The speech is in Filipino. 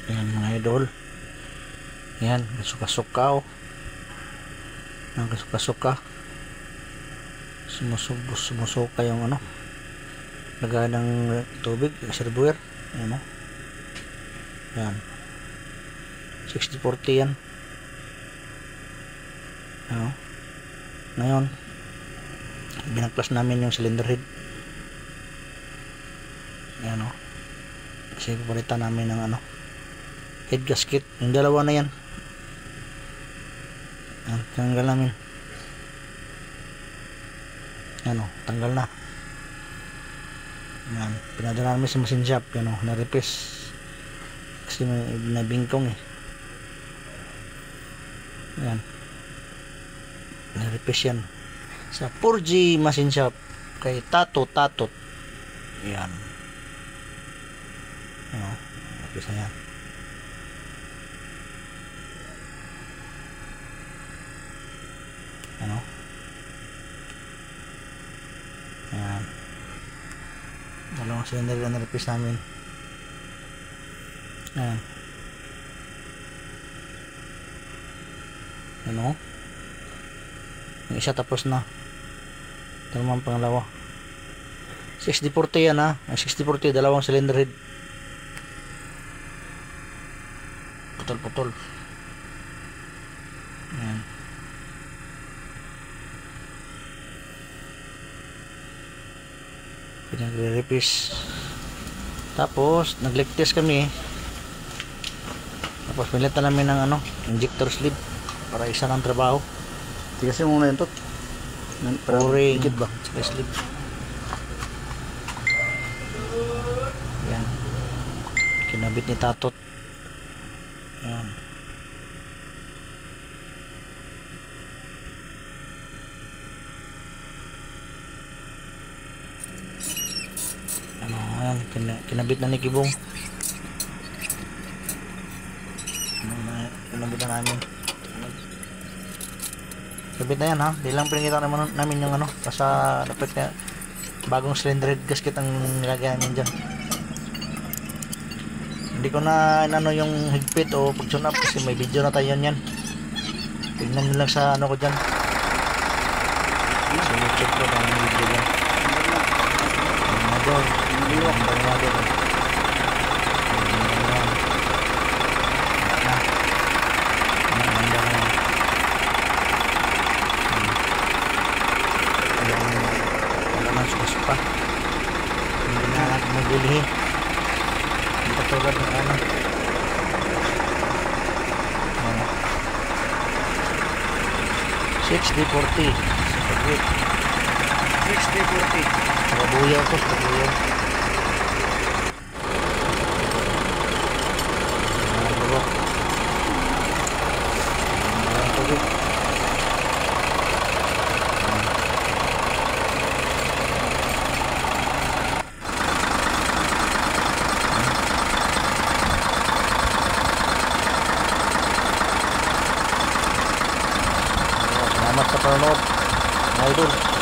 Ayan mga idol. Ayan, suka-suka oh. Suka-suka. Sumusuka yung ano. Lagay ng tubig, reservoir. Ayan oh. Ayan. 60-40 yan. Ayan oh. Ngayon, binaklas namin yung cylinder head. Ayan o. Kasi papalitan namin ng ano, head gasket. Yung dalawa na yan. Ayan, tanggal namin. Ayan o, tanggal na. Ayan, pinadala namin sa machine shop. Ayan o, na-replace. Kasi may nabingkong eh. Ayan. Na-replace yan. Sa 4G machine shop. Kay Tatot. Ayan. Ano, na-replace na yan. Ano? Ayan. Dalawang cylinder na na-replace namin. Ayan. Ano? Yung isa tapos na. Ito naman pangalawa. 60-40 yan ha. 60-40, dalawang cylinder head. Putol. Ayan. Pinag-replace. Tapos nag-leak test kami. Tapos pilitan namin ng ano, injector sleeve para isa ng trabaho. Tigasin muna yun to. Pouring ba? Sleeve. Ayan. Kinabit ni Tatot. Ayan. Ano, ayan, kinabit na ni Kibong. Kinabit na namin. Kabit na yan ha. Di lang pinakita namin yung ano. Basta dapat na bagong cylinder head gasket ang nilagay namin dyan. Hindi ko na inano yung higpit o pag-tune up kasi may video na tayo yan. Tignan nyo lang sa ano ko dyan. So check ko na yung video dyan. Ang doon. Suka hindi na natin magbilihin, hindi katulad ng ano 60-40 kabuyaw to, kabuyaw salamat sa panonood, idol.